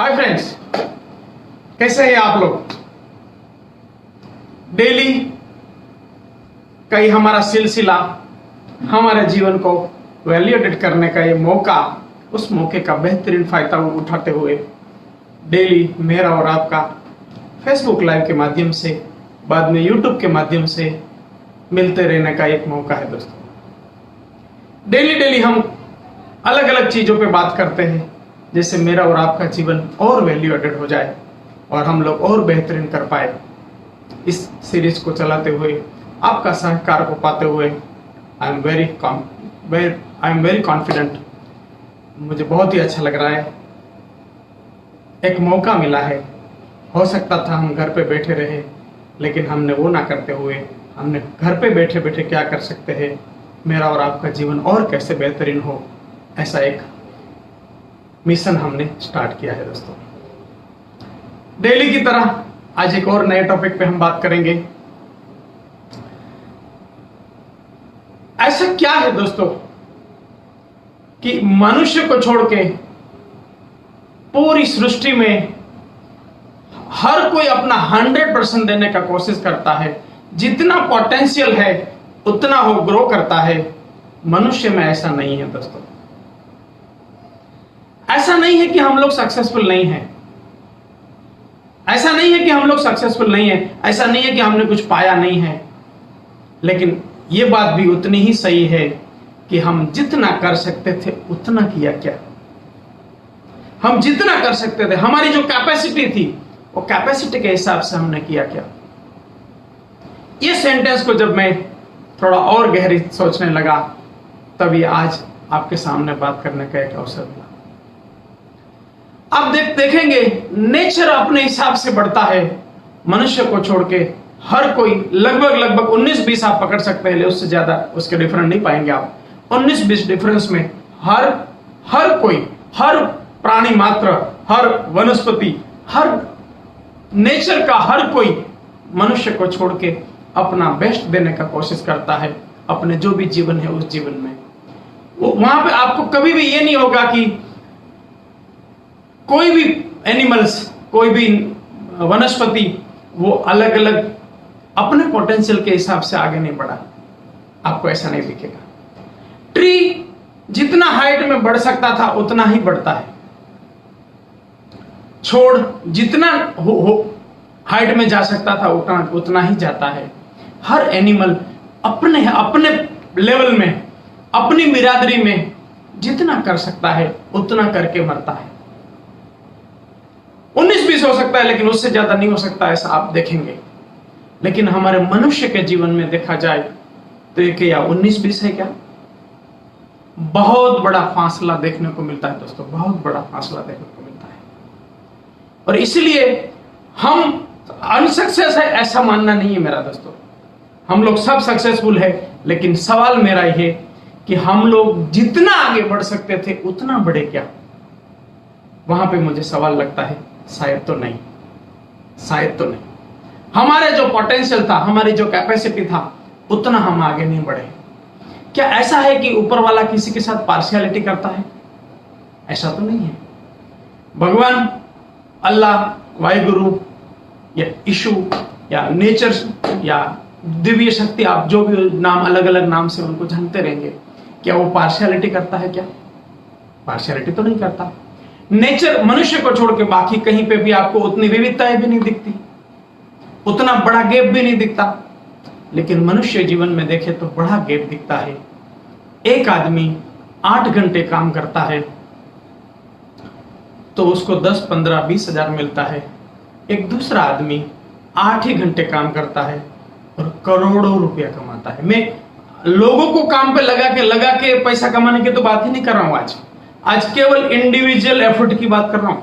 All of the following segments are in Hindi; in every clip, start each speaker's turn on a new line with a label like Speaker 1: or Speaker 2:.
Speaker 1: हाय फ्रेंड्स, कैसे हैं आप लोग। डेली का ये हमारा सिलसिला हमारे जीवन को वैल्यूएटेड करने का ये मौका, उस मौके का बेहतरीन फायदा उठाते हुए डेली मेरा और आपका फेसबुक लाइव के माध्यम से, बाद में यूट्यूब के माध्यम से मिलते रहने का एक मौका है दोस्तों। डेली हम अलग अलग चीजों पे बात करते हैं, जिससे मेरा और आपका जीवन और वैल्यू एडेड हो जाए और हम लोग और बेहतरीन कर पाए। इस सीरीज को चलाते हुए आपका सहकार को पाते हुए आई एम वेरी कॉन्फिडेंट। मुझे बहुत ही अच्छा लग रहा है। एक मौका मिला है। हो सकता था हम घर पे बैठे रहे, लेकिन हमने वो ना करते हुए हमने घर पे बैठे बैठे क्या कर सकते हैं, मेरा और आपका जीवन और कैसे बेहतरीन हो, ऐसा एक मिशन हमने स्टार्ट किया है दोस्तों। डेली की तरह आज एक और नए टॉपिक पे हम बात करेंगे। ऐसा क्या है दोस्तों कि मनुष्य को छोड़ के पूरी सृष्टि में हर कोई अपना 100% देने का कोशिश करता है। जितना पोटेंशियल है उतना वो ग्रो करता है। मनुष्य में ऐसा नहीं है दोस्तों। ऐसा नहीं है कि हम लोग सक्सेसफुल नहीं हैं। ऐसा नहीं है कि हम लोग सक्सेसफुल नहीं है। ऐसा नहीं है कि हमने कुछ पाया नहीं है। लेकिन यह बात भी उतनी ही सही है कि हम जितना कर सकते थे उतना किया क्या। हम जितना कर सकते थे, हमारी जो कैपेसिटी थी, वो कैपेसिटी के हिसाब से हमने किया क्या। ये सेंटेंस को जब मैं थोड़ा और गहरी सोचने लगा, तभी आज आपके सामने बात करने का एक अवसर मिला। आप देखेंगे नेचर अपने हिसाब से बढ़ता है। मनुष्य को छोड़ के हर कोई लगभग 19-20 आप पकड़ सकते हैं, उससे ज्यादा उसके डिफरेंस नहीं पाएंगे आप। 19-20 डिफरेंस में हर कोई, हर प्राणी मात्र, हर वनस्पति, हर नेचर का हर कोई मनुष्य को छोड़ के अपना बेस्ट देने का कोशिश करता है अपने जो भी जीवन है उस जीवन में। वहां पे आपको कभी भी ये नहीं होगा कि कोई भी एनिमल्स, कोई भी वनस्पति वो अलग अलग अपने पोटेंशियल के हिसाब से आगे नहीं बढ़ा। आपको ऐसा नहीं दिखेगा। ट्री जितना हाइट में बढ़ सकता था उतना ही बढ़ता है। छोड़ जितना हाइट में जा सकता था उतना ही जाता है। हर एनिमल अपने लेवल में, अपनी बिरादरी में जितना कर सकता है उतना करके मरता है। 19-20 हो सकता है, लेकिन उससे ज्यादा नहीं हो सकता, ऐसा आप देखेंगे। लेकिन हमारे मनुष्य के जीवन में देखा जाए तो ये क्या 19-20 है क्या? बहुत बड़ा फासला देखने को मिलता है दोस्तों, बहुत बड़ा फासला देखने को मिलता है। और इसलिए हम अनसक्सेस है ऐसा मानना नहीं है मेरा दोस्तों। हम लोग सब सक्सेसफुल है, लेकिन सवाल मेरा यह है कि हम लोग जितना आगे बढ़ सकते थे उतना बढ़े क्या। वहां पे मुझे सवाल लगता है शायद तो नहीं। हमारे जो पोटेंशियल था, हमारी जो कैपेसिटी था, उतना हम आगे नहीं बढ़े। क्या ऐसा है कि ऊपर वाला किसी के साथ पार्शियलिटी करता है? ऐसा तो नहीं है। भगवान, अल्लाह, वाहिगुरु या ईशु या नेचर या दिव्य शक्ति, आप जो भी नाम, अलग अलग नाम से उनको जानते रहेंगे, क्या वो पार्शियलिटी करता है क्या? पार्शियलिटी तो नहीं करता। नेचर मनुष्य को छोड़ के बाकी कहीं पे भी आपको उतनी विविधताएं भी नहीं दिखती, उतना बड़ा गैप भी नहीं दिखता। लेकिन मनुष्य जीवन में देखे तो बड़ा गैप दिखता है। एक आदमी 8 घंटे काम करता है तो उसको 10, 15, 20 हजार मिलता है। एक दूसरा आदमी 8 ही घंटे काम करता है और करोड़ों रुपया कमाता है। मैं लोगों को काम पे लगा के पैसा कमाने की तो बात ही नहीं कर रहा हूं आज केवल इंडिविजुअल एफर्ट की बात कर रहा हूं।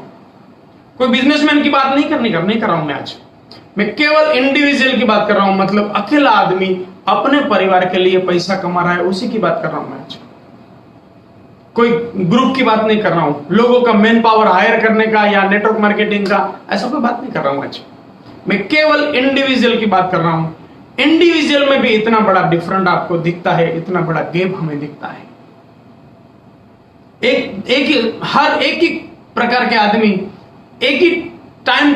Speaker 1: कोई बिजनेसमैन की बात नहीं कर रहा हूं आज। मैं केवल इंडिविजुअल की बात कर रहा हूं, मतलब अकेला आदमी अपने परिवार के लिए पैसा कमा रहा है, उसी की बात कर रहा हूं मैं आज। कोई ग्रुप की बात नहीं कर रहा हूं, लोगों का मैन पावर हायर करने का या नेटवर्क मार्केटिंग का, ऐसा कोई बात नहीं कर रहा हूं आज। मैं केवल इंडिविजुअल की बात कर रहा हूं। इंडिविजुअल में भी इतना बड़ा डिफरेंट आपको दिखता है, इतना बड़ा गैप हमें दिखता है। हर एक ही प्रकार के आदमी एक ही टाइम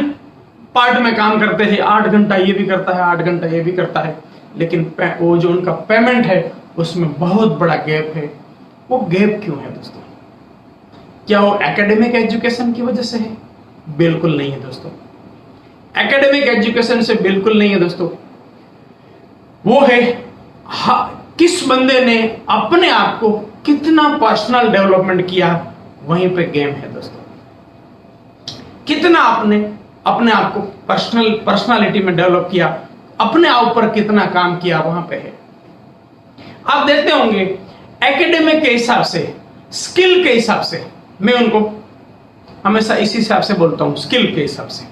Speaker 1: पार्ट में काम करते थे, 8 घंटा ये भी करता है, 8 घंटा ये भी करता है, लेकिन वो जो उनका पेमेंट है उसमें बहुत बड़ा गैप है। वो गैप क्यों है दोस्तों? क्या वो एकेडमिक एजुकेशन की वजह से है? बिल्कुल नहीं है दोस्तों, एकेडमिक एजुकेशन से बिल्कुल नहीं है दोस्तों। वो है किस बंदे ने अपने आप को कितना पर्सनल डेवलपमेंट किया, वहीं पे गेम है दोस्तों। कितना आपने अपने आप को पर्सनालिटी में डेवलप किया, अपने आप पर कितना काम किया, वहां पे है। आप देखते होंगे एकेडमिक के हिसाब से, स्किल के हिसाब से, मैं उनको हमेशा इसी हिसाब से बोलता हूं, स्किल के हिसाब से।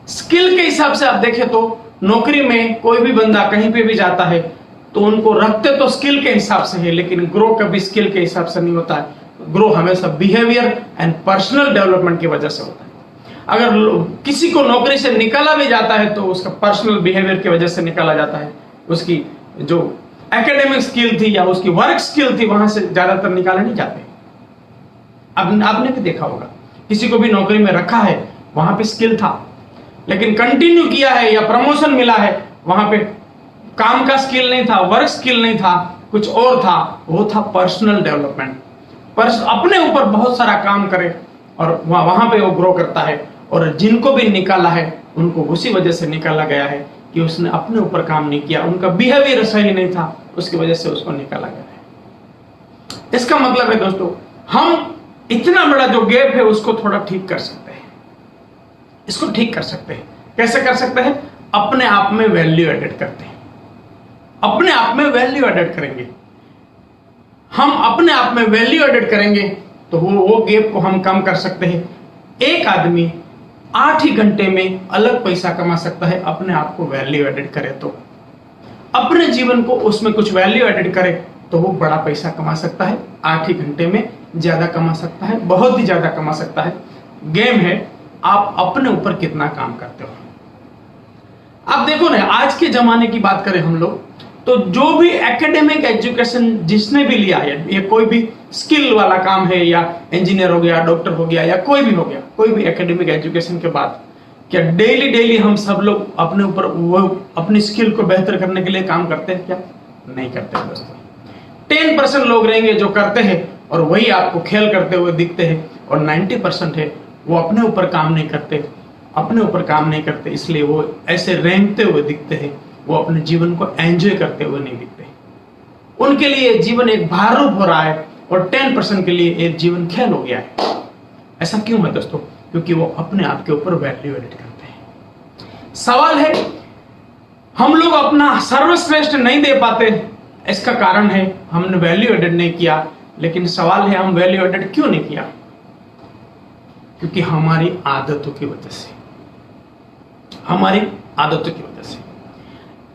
Speaker 1: स्किल के हिसाब से आप देखें तो नौकरी में कोई भी बंदा कहीं पे भी जाता है तो उनको रखते तो स्किल के हिसाब से है, लेकिन ग्रो कभी स्किल के हिसाब से नहीं होता है। ग्रो हमेशा बिहेवियर एंड पर्सनल डेवलपमेंट की वजह से होता है। अगर किसी को नौकरी से निकाला भी जाता है तो उसका पर्सनल बिहेवियर की वजह से निकाला जाता है। उसकी जो एकेडमिक स्किल थी या उसकी वर्क स्किल थी वहां से ज्यादातर निकाले नहीं जाते। आपने भी देखा होगा, किसी को भी नौकरी में रखा है, वहां पे स्किल था, लेकिन कंटिन्यू किया है या प्रमोशन मिला है, वहां पे काम का स्किल नहीं था, वर्क स्किल नहीं था, कुछ और था, वो था पर्सनल डेवलपमेंट। अपने ऊपर बहुत सारा काम करे और वहां पे वो ग्रो करता है। और जिनको भी निकाला है उनको उसी वजह से निकाला गया है कि उसने अपने ऊपर काम नहीं किया, उनका बिहेवियर सही नहीं था, उसकी वजह से उसको निकाला गया है। इसका मतलब है दोस्तों, हम इतना बड़ा जो गैप है उसको थोड़ा ठीक कर सकते हैं। इसको ठीक कर सकते हैं। कैसे कर सकते हैं? अपने आप में वैल्यू एडेड करते हैं, अपने आप में वैल्यू एडेड करेंगे। हम अपने आप में वैल्यू एडेड करेंगे तो वो गैप को हम कम कर सकते हैं। एक आदमी 8 ही घंटे में अलग पैसा कमा सकता है, अपने आप को वैल्यू एडेड करे तो। अपने जीवन को उसमें कुछ वैल्यू एडेड करे तो वो बड़ा पैसा कमा सकता है, 8 ही घंटे में ज्यादा कमा सकता है, बहुत ही ज्यादा कमा सकता है। गेम है आप अपने ऊपर कितना काम करते हो। आप देखो ना, आज के जमाने की बात करें हम लोग तो जो भी एकेडमिक एजुकेशन जिसने भी लिया है, ये कोई भी स्किल वाला काम है या इंजीनियर हो गया, डॉक्टर हो गया या कोई भी हो गया, कोई भी एकेडमिक एजुकेशन के बाद क्या डेली हम सब लोग अपने ऊपर वो अपनी स्किल को बेहतर करने के लिए काम करते हैं? क्या नहीं करते दोस्तों। 10% लोग रहेंगे जो करते हैं और वही आपको खेल करते हुए दिखते हैं, और 90% है वो अपने ऊपर काम नहीं करते, अपने ऊपर काम नहीं करते, इसलिए वो ऐसे रेंगते हुए दिखते हैं, वो अपने जीवन को एंजॉय करते हुए नहीं दिखते। उनके लिए जीवन एक भारूप हो रहा है और 10% के लिए एक जीवन खेल हो गया है। ऐसा क्यों है दोस्तों? क्योंकि वो अपने आप के ऊपर वैल्यू एडिट करते हैं। सवाल है, हम लोग अपना सर्वश्रेष्ठ नहीं दे पाते, इसका कारण है हमने वैल्यू एडिट नहीं किया। लेकिन सवाल है, हम वैल्यू एडिट क्यों नहीं किया? क्योंकि हमारी आदतों की वजह से, हमारी आदतों की वजह से।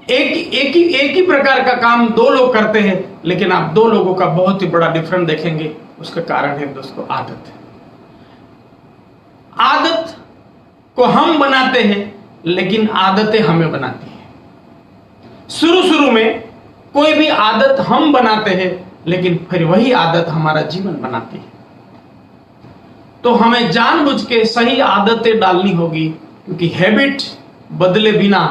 Speaker 1: एक ही प्रकार का काम 2 लोग करते हैं, लेकिन आप 2 लोगों का बहुत ही बड़ा डिफरेंस देखेंगे। उसका कारण है दोस्तों आदत। आदत को हम बनाते हैं, लेकिन आदतें हमें बनाती हैं। शुरू में कोई भी आदत हम बनाते हैं, लेकिन फिर वही आदत हमारा जीवन बनाती है। तो हमें जानबूझ के सही आदतें डालनी होगी, क्योंकि हैबिट बदले बिना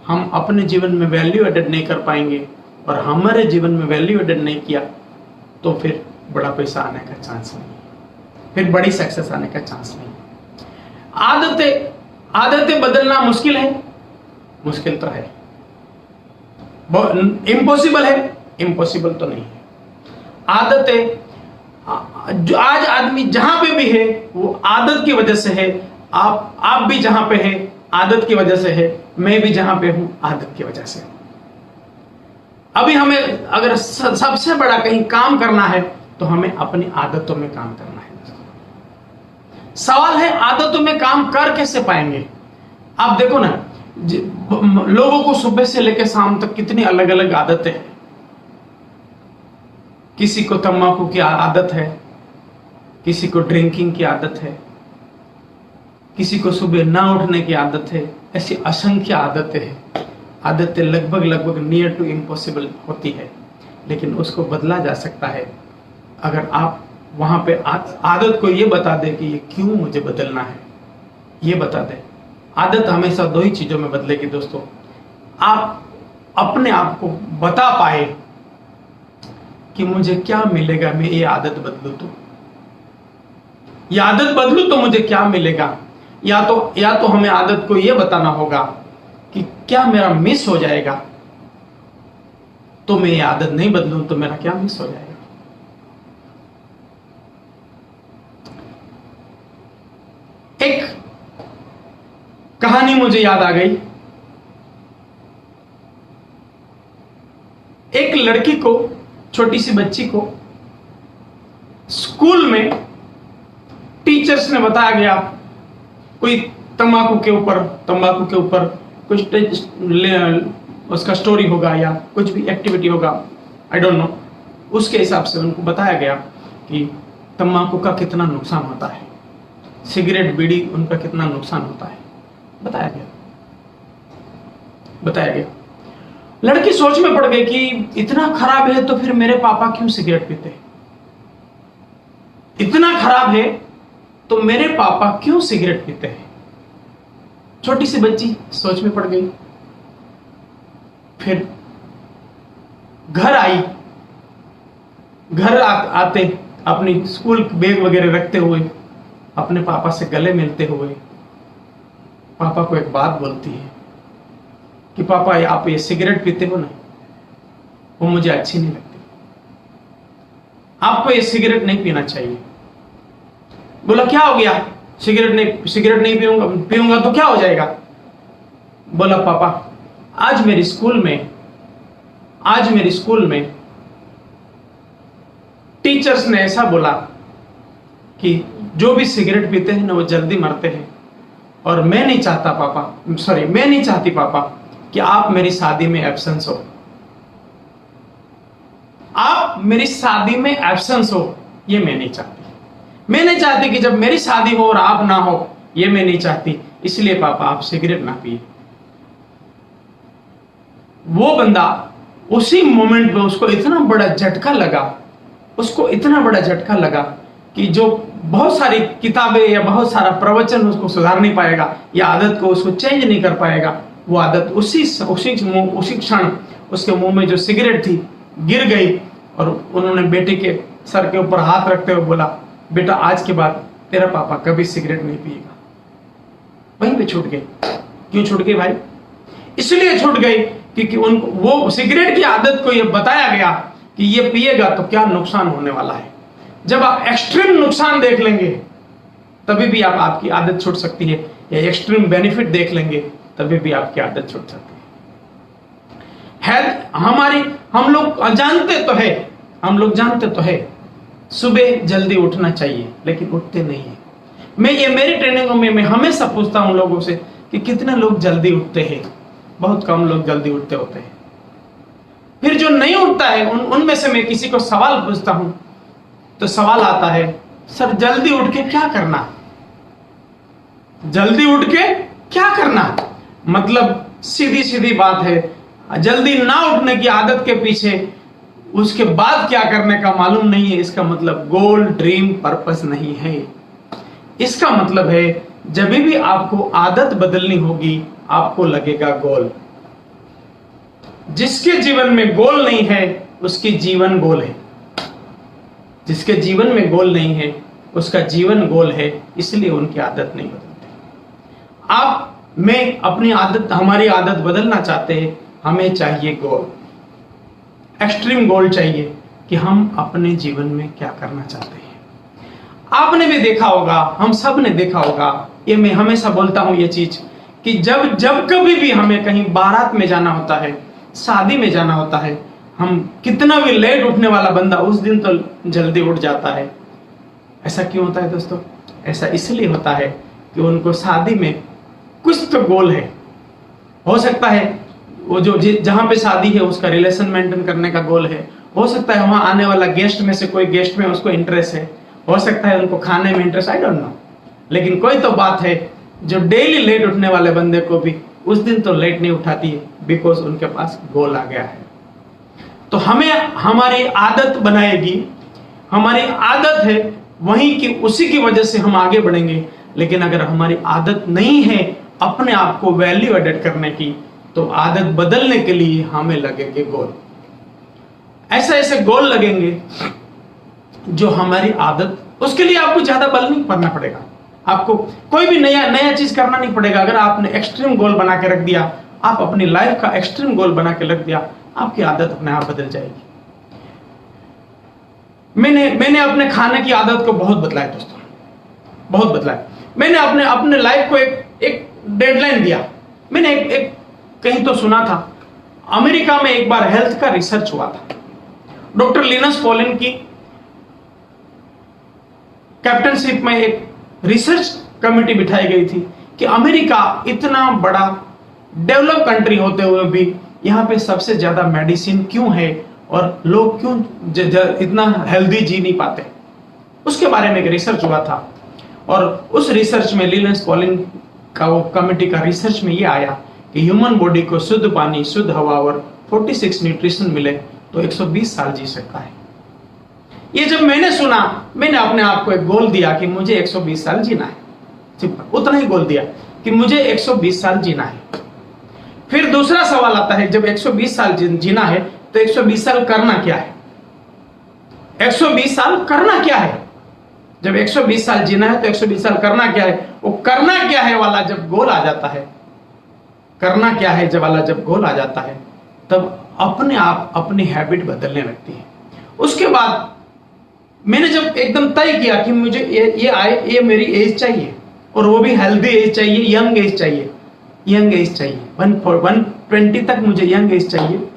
Speaker 1: हम अपने जीवन में वैल्यू एडेड नहीं कर पाएंगे, और हमारे जीवन में वैल्यू एडेड नहीं किया तो फिर बड़ा पैसा आने का चांस नहीं, फिर बड़ी सक्सेस आने का चांस नहीं। आदतें बदलना मुश्किल है? मुश्किल तो है। इम्पॉसिबल है? इम्पॉसिबल तो नहीं है। आदतें जो आज आदमी जहां पे भी है वो आदत की वजह से है। आप भी जहां पे है आदत की वजह से है, मैं भी जहां पे हूं आदत की वजह से। अभी हमें अगर सबसे बड़ा कहीं काम करना है तो हमें अपनी आदतों में काम करना है। सवाल है, आदतों में काम कर कैसे पाएंगे? आप देखो ना, लोगों को सुबह से लेकर शाम तक कितनी अलग अलग आदतें हैं। किसी को तंबाकू की आदत है, किसी को ड्रिंकिंग की आदत है, किसी को सुबह ना उठने की आदत है। ऐसी असंख्य आदतें हैं। आदतें लगभग नियर टू इम्पॉसिबल होती है, लेकिन उसको बदला जा सकता है अगर आप वहां पे आदत को ये बता दे कि ये क्यों मुझे बदलना है, ये बता दें। आदत हमेशा दो ही चीजों में बदलेगी दोस्तों। आप अपने आप को बता पाए कि मुझे क्या मिलेगा मैं ये आदत बदलूं तो, ये आदत बदलूं तो मुझे क्या मिलेगा, या तो हमें आदत को ये बताना होगा कि क्या मेरा मिस हो जाएगा, तो मैं ये आदत नहीं बदलूं तो मेरा क्या मिस हो जाएगा। एक कहानी मुझे याद आ गई। एक लड़की को, छोटी सी बच्ची को स्कूल में टीचर्स ने बताया गया, कोई तंबाकू के ऊपर कुछ उसका स्टोरी होगा या कुछ भी एक्टिविटी होगा, आई डोंट नो। उसके हिसाब से उनको बताया गया कि तंबाकू का कितना नुकसान होता है, सिगरेट बीड़ी उनका कितना नुकसान होता है, बताया गया। लड़की सोच में पड़ गई कि इतना खराब है तो फिर मेरे पापा क्यों सिगरेट पीते हैं, इतना खराब है तो मेरे पापा क्यों सिगरेट पीते हैं। छोटी सी बच्ची सोच में पड़ गई। फिर घर आई, आते अपनी स्कूल बैग वगैरह रखते हुए अपने पापा से गले मिलते हुए पापा को एक बात बोलती है कि पापा आप ये सिगरेट पीते हो ना, वो मुझे अच्छी नहीं लगती, आपको ये सिगरेट नहीं पीना चाहिए। बोला क्या हो गया, सिगरेट नहीं पीऊंगा तो क्या हो जाएगा। बोला पापा आज मेरी स्कूल में टीचर्स ने ऐसा बोला कि जो भी सिगरेट पीते हैं ना वो जल्दी मरते हैं, और मैं नहीं चाहती पापा कि आप मेरी शादी में एब्सेंस हो, ये मैं नहीं चाहती कि जब मेरी शादी हो और आप ना हो, ये मैं नहीं चाहती, इसलिए पापा आप सिगरेट ना पिए। वो बंदा उसी मोमेंट में उसको इतना बड़ा झटका लगा कि जो बहुत सारी किताबें या बहुत सारा प्रवचन उसको सुधार नहीं पाएगा, या आदत को उसको चेंज नहीं कर पाएगा। वो आदत उसी क्षण उसके मुंह में जो सिगरेट थी गिर गई, और उन्होंने बेटे के सर के ऊपर हाथ रखते हुए बोला, बेटा आज के बाद तेरा पापा कभी सिगरेट नहीं पिएगा। वहीं पे छूट गई। क्यों छूट गई भाई? इसलिए छूट गई क्योंकि उनको वो सिगरेट की आदत को ये बताया गया कि ये पिएगा तो क्या नुकसान होने वाला है। जब आप एक्सट्रीम नुकसान देख लेंगे तभी भी आपकी आदत छूट सकती है, या एक्सट्रीम बेनिफिट देख लेंगे तभी भी आपकी आदत छूट सकती है। हम लोग जानते तो है सुबह जल्दी उठना चाहिए, लेकिन उठते नहीं है। मेरी ट्रेनिंगों में मैं हमेशा पूछता हूं लोगों से कि कितने लोग जल्दी उठते हैं। बहुत कम लोग जल्दी उठते होते हैं। फिर जो नहीं उठता है उनमें से मैं किसी को सवाल पूछता हूं तो सवाल आता है, सर जल्दी उठ के क्या करना, मतलब सीधी बात है, जल्दी ना उठने की आदत के पीछे उसके बाद क्या करने का मालूम नहीं है। इसका मतलब गोल, ड्रीम, पर्पस नहीं है। इसका मतलब है जब भी आपको आदत बदलनी होगी आपको लगेगा गोल। जिसके जीवन में गोल नहीं है उसकी जीवन गोल है, जिसके जीवन में गोल नहीं है उसका जीवन गोल है, इसलिए उनकी आदत नहीं बदलती। हमारी आदत बदलना चाहते हैं, हमें चाहिए गोल, एक्सट्रीम गोल चाहिए कि हम अपने जीवन में क्या करना चाहते हैं। आपने भी देखा होगा, हम सब ने देखा होगा, ये मैं हमेशा बोलता हूं ये चीज कि जब कभी भी हमें कहीं बारात में जाना होता है, शादी में जाना होता है, हम कितना भी लेट उठने वाला बंदा उस दिन तो जल्दी उठ जाता है। ऐसा क्यों होता है दोस्तों? ऐसा इसलिए होता है कि उनको शादी में कुछ तो गोल है। हो सकता है वो जो जहां पे शादी है उसका रिलेशन मेंटेन करने का गोल है, हो सकता है वहां आने वाला गेस्ट में से कोई गेस्ट में उसको इंटरेस्ट है, हो सकता है उनको खाने में इंटरेस्ट, आई डोंट नो। लेकिन कोई तो बात है जो डेली लेट उठने वाले बंदे को भी उस दिन तो लेट नहीं उठाती है, बिकॉज उनके पास गोल आ गया है। तो हमारी आदत बनाएगी, हमारी आदत है वहीं की, उसी की वजह से हम आगे बढ़ेंगे। लेकिन अगर हमारी आदत नहीं है अपने आप को वैल्यू एडेड करने की, तो आदत बदलने के लिए हमें लगेंगे गोल। ऐसे ऐसे गोल लगेंगे जो हमारी आदत, उसके लिए आपको ज्यादा बल नहीं करना पड़ेगा, आपको कोई भी नया चीज करना नहीं पड़ेगा। अगर आपने एक्सट्रीम गोल बना के रख दिया, आप अपनी लाइफ का एक्सट्रीम गोल बना के रख दिया, आपकी आदत अपने आप बदल जाएगी। मैंने अपने खाने की आदत को बहुत बदला है दोस्तों, बहुत बदला है। मैंने अपने लाइफ को एक डेडलाइन दिया। मैंने एक कहीं तो सुना था, अमेरिका में एक बार हेल्थ का रिसर्च हुआ था। डॉक्टर लिनस पॉलिन की कैप्टनशिप में एक रिसर्च कमेटी बिठाई गई थी कि अमेरिका इतना बड़ा डेवलप कंट्री होते हुए भी यहां पे सबसे ज्यादा मेडिसिन क्यों है और लोग क्यों इतना हेल्दी जी नहीं पाते। उसके बारे में एक रिसर्च हुआ था, और उस रिसर्च में लिनस पॉलिन का वो कमेटी का रिसर्च में ये आया कि ह्यूमन बॉडी को शुद्ध पानी, शुद्ध हवा और 46 न्यूट्रिशन मिले तो 120 साल जी सकता है। ये जब मैंने सुना, मैंने अपने आप को एक गोल दिया कि मुझे 120 साल जीना है, सिंपल उतना ही गोल दिया कि मुझे 120 साल जीना है। फिर दूसरा सवाल आता है, जब 120 साल जीना है तो 120 साल करना क्या है? 120 साल करना क्या है? जब 120 साल जीना है तो 120 साल करना क्या है? वो करना क्या है वाला जब गोल आ जाता है, करना क्या है जब वाला जब गोल आ जाता है, तब अपने आप अपनी हैबिट बदलने लगती है। उसके बाद मैंने जब एकदम तय किया कि मुझे ये मेरी एज चाहिए, और वो भी हेल्दी एज चाहिए, यंग एज चाहिए, यंग एज चाहिए, 120 तक मुझे यंग एज चाहिए।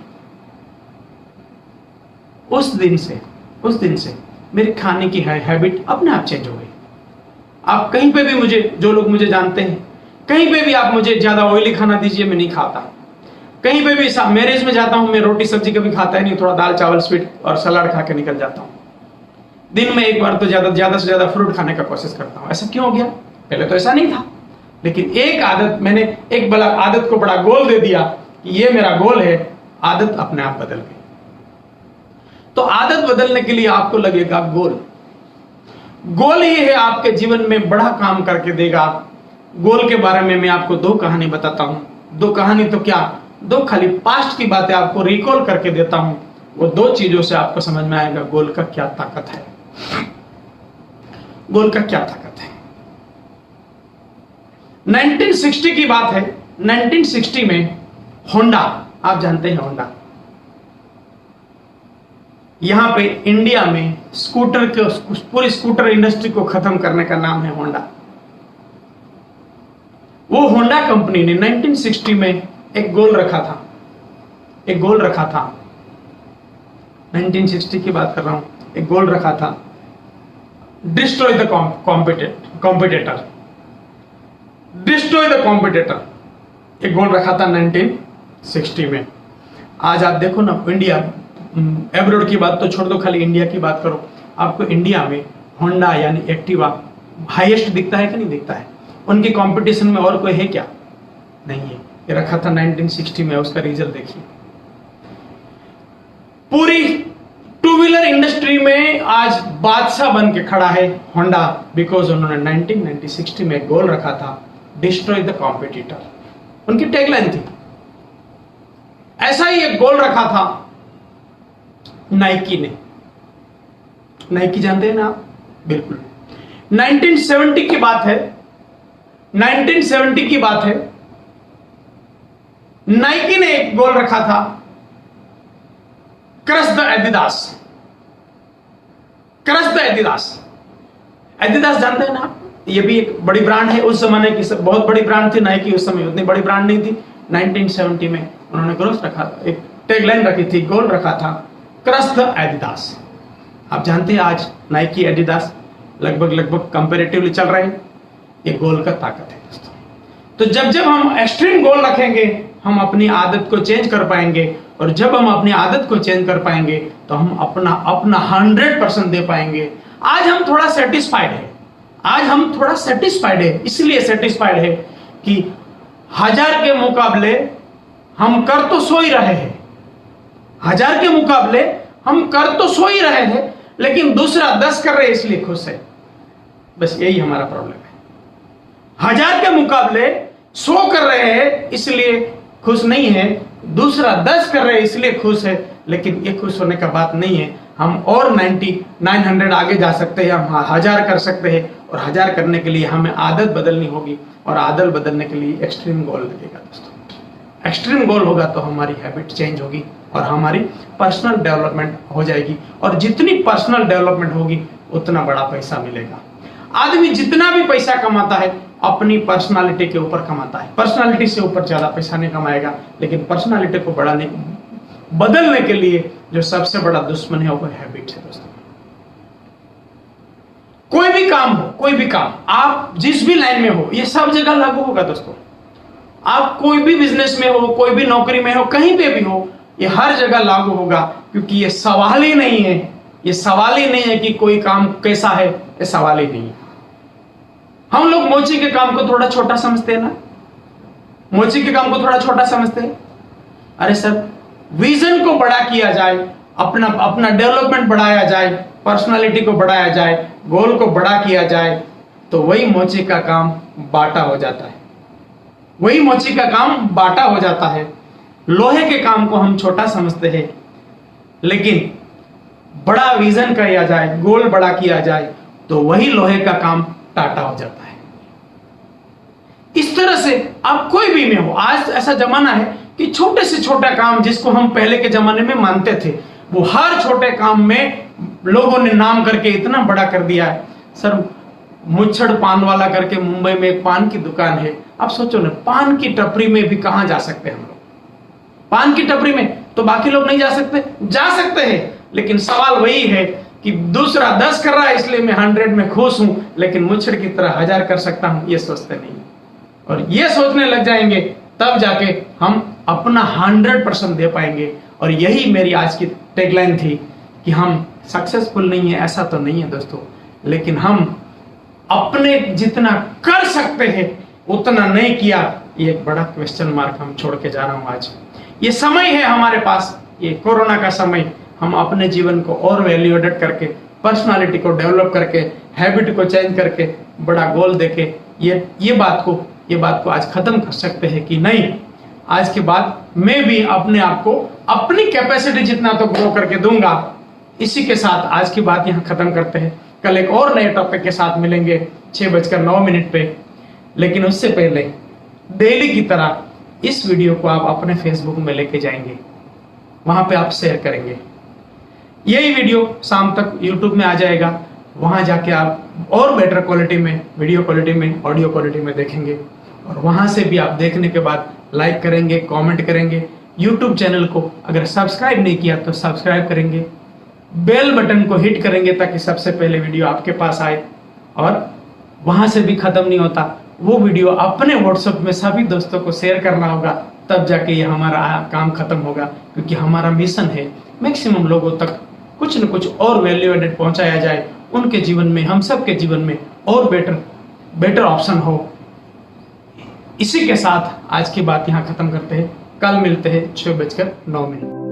Speaker 1: उस दिन से मेरी खाने की हैबिट अपने आप चेंज हो गई। आप कहीं पे भी जो लोग मुझे जानते हैं, कहीं पे भी आप मुझे ज्यादा ऑयली खाना दीजिए, मैं नहीं खाता। कहीं पे भी मैरिज में जाता हूं, मैं रोटी सब्जी कभी खाता ही नहीं, थोड़ा दाल चावल स्वीट और सलाद खा के निकल जाता हूं। दिन में एक बार तो ज्यादा से ज्यादा फ्रूट खाने का कोशिश करता हूं। ऐसा क्यों हो गया? पहले तो ऐसा नहीं था, लेकिन एक आदत, मैंने एक बड़ा आदत को बड़ा गोल दे दिया कि ये मेरा गोल है, आदत अपने आप बदल गई। तो आदत बदलने के लिए आपको लगेगा गोल। गोल ये है आपके जीवन में बड़ा काम करके देगा। गोल के बारे में मैं आपको 2 कहानी बताता हूं। 2 कहानी तो क्या, 2 खाली पास्ट की बातें आपको रिकॉल करके देता हूं। वो 2 चीजों से आपको समझ में आएगा गोल का क्या ताकत है, गोल का क्या ताकत है। 1960 की बात है। 1960 में होंडा, आप जानते हैं होंडा, यहां पे इंडिया में स्कूटर के पूरी स्कूटर इंडस्ट्री को खत्म करने का नाम है होंडा। वो होंडा कंपनी ने 1960 में एक गोल रखा था, 1960 की बात कर रहा हूं। एक गोल रखा था, destroy the competitor, destroy the competitor. एक गोल रखा था 1960 में। आज आप देखो ना, इंडिया, एब्रोड की बात तो छोड़ दो, खाली इंडिया की बात करो, आपको इंडिया में होंडा यानी एक्टिवा हाईएस्ट दिखता है कि नहीं दिखता है? उनकी कंपटीशन में और कोई है क्या? नहीं है। ये रखा था 1960 में, उसका रिजल्ट देखिए। पूरी 2 व्हीलर इंडस्ट्री में आज बादशाह बन के खड़ा है होंडा, बिकॉज उन्होंने 1960 में एक गोल रखा था, डिस्ट्रॉय द कॉम्पिटिटर। उनकी टैगलाइन थी। ऐसा ही एक गोल रखा था नाइकी ने। नाइकी जानते हैं ना आप? बिल्कुल। 1970 की बात है, 1970 की बात है। नाइकी ने एक गोल रखा था, crush the Adidas, crush the Adidas. Adidas जानते हैं ना आप? ये भी एक बड़ी ब्रांड है, उस जमाने की बहुत बड़ी ब्रांड थी नाइकी। उस समय उतनी बड़ी ब्रांड नहीं थी। 1970 में उन्होंने गोल रखा, एक टैगलाइन रखी थी, गोल रखा था, क्रश द एडिडास। आप जानते हैं आज नाइकी एडिडास लगभग कंपैरेटिवली चल रहे हैं। ये गोल का ताकत है दोस्तों। तो जब हम एक्सट्रीम गोल रखेंगे, हम अपनी आदत को चेंज कर पाएंगे, और जब हम अपनी आदत को चेंज कर पाएंगे तो हम अपना 100% दे पाएंगे। आज हम थोड़ा सेटिस्फाइड है, इसलिए सेटिस्फाइड है कि 1000 के मुकाबले हम कर तो सो ही रहे हैं, 1000 के मुकाबले हम कर तो सो ही रहे हैं, लेकिन दूसरा 10 कर रहे हैं, इसलिए खुश है। बस यही हमारा प्रॉब्लम है। 1000 के मुकाबले 100 कर रहे हैं इसलिए खुश नहीं है, दूसरा 10 कर रहे हैं इसलिए खुश है, लेकिन ये खुश होने का बात नहीं है। हम और 900 आगे जा सकते हैं, हम 1000 कर सकते हैं, और 1000 करने के लिए हमें आदत बदलनी होगी, और आदत बदलने के लिए एक्सट्रीम गोल लगेगा दोस्तों। एक्सट्रीम गोल होगा तो हमारी हैबिट चेंज होगी और हमारी पर्सनल डेवलपमेंट हो जाएगी, और जितनी पर्सनल डेवलपमेंट होगी उतना बड़ा पैसा मिलेगा। आदमी जितना भी पैसा कमाता है अपनी पर्सनालिटी के ऊपर कमाता है, पर्सनालिटी से ऊपर ज्यादा पैसा नहीं कमाएगा। लेकिन पर्सनालिटी को बदलने के लिए जो सबसे बड़ा दुश्मन है वो हैबिट है दोस्तों। कोई भी काम हो, कोई भी काम, आप जिस भी लाइन में हो, ये सब जगह लागू होगा दोस्तों। आप कोई भी बिजनेस में हो, कोई भी नौकरी में हो, कहीं पे भी हो, ये हर जगह लागू होगा, क्योंकि ये सवाल ही नहीं है, ये सवाल ही नहीं है कि कोई काम कैसा है, ये सवाल ही नहीं है। हम लोग मोची के काम को थोड़ा छोटा समझते हैं ना, मोची के काम को थोड़ा छोटा समझते हैं। अरे सर, विजन को बड़ा किया जाए, अपना डेवलपमेंट बढ़ाया जाए, पर्सनालिटी को बढ़ाया जाए, गोल को बड़ा किया जाए, तो वही मोची का काम बाटा हो जाता है, वही मोची का काम बाटा हो जाता है। लोहे के काम को हम छोटा समझते हैं, लेकिन बड़ा विजन किया जाए, गोल बड़ा किया जाए, तो वही लोहे का काम टाटा हो जाता है। इस तरह से आप कोई भी में हो, आज ऐसा जमाना है कि छोटे से छोटा काम जिसको हम पहले के जमाने में मानते थे, वो हर छोटे काम में लोगों ने नाम करके इतना बड़ा कर दिया है। सर, मुच्छड़ पान वाला करके मुंबई में एक पान की दुकान है। आप सोचो ना, पान की टपरी में भी कहां जा सकते हैं हम लोग? पान की टपरी में तो बाकी लोग नहीं जा सकते, जा सकते हैं, लेकिन सवाल वही है कि दूसरा 10 कर रहा है इसलिए मैं 100 में खुश हूं, लेकिन मुच्छड़ की तरह 1000 कर सकता हूं, ये सोचते नहीं। और ये सोचने लग जाएंगे तब जाके हम अपना 100% दे पाएंगे। और यही मेरी आज की टैगलाइन थी कि हम सक्सेसफुल नहीं है ऐसा तो नहीं है दोस्तों, लेकिन हम अपने जितना कर सकते हैं उतना नहीं किया, ये एक बड़ा क्वेश्चन मार्क हम छोड़ के जा रहा हूं। आज ये समय है हमारे पास, ये कोरोना का समय, हम अपने जीवन को और वैल्यू एडेड करके, पर्सनालिटी को डेवलप करके, हैबिट को चेंज करके, बड़ा गोल देके ये बात को आज खत्म कर सकते हैं कि नहीं, आज के बाद मैं भी अपने आप को अपनी कैपेसिटी जितना तो ग्रो करके दूंगा। इसी के साथ आज की बात यहाँ खत्म करते हैं। कल एक और नए टॉपिक के साथ मिलेंगे 6:09 पे। लेकिन उससे पहले डेली की तरह इस वीडियो को आप अपने फेसबुक में लेके जाएंगे, वहां पे आप शेयर करेंगे। यही वीडियो शाम तक यूट्यूब में आ जाएगा, वहां जाके आप और बेटर क्वालिटी में, वीडियो क्वालिटी में, ऑडियो क्वालिटी में देखेंगे। और वहां से भी आप देखने के बाद लाइक करेंगे, कमेंट करेंगे। यूट्यूब चैनल को अगर सब्सक्राइब नहीं किया तो सब्सक्राइब करेंगे, बेल बटन को हिट करेंगे ताकि सबसे पहले वीडियो आपके पास आए। और वहां से भी खत्म नहीं होता, वो वीडियो अपने व्हाट्सएप में सभी दोस्तों को शेयर करना होगा, तब जाके ये हमारा काम खत्म होगा। क्योंकि हमारा मिशन है मैक्सिमम लोगों तक कुछ न कुछ और वैल्यू एडेड पहुंचाया जाए, उनके जीवन में, हम सबके जीवन में और बेटर ऑप्शन हो। इसी के साथ आज की बात यहाँ खत्म करते हैं। कल मिलते हैं 6:09।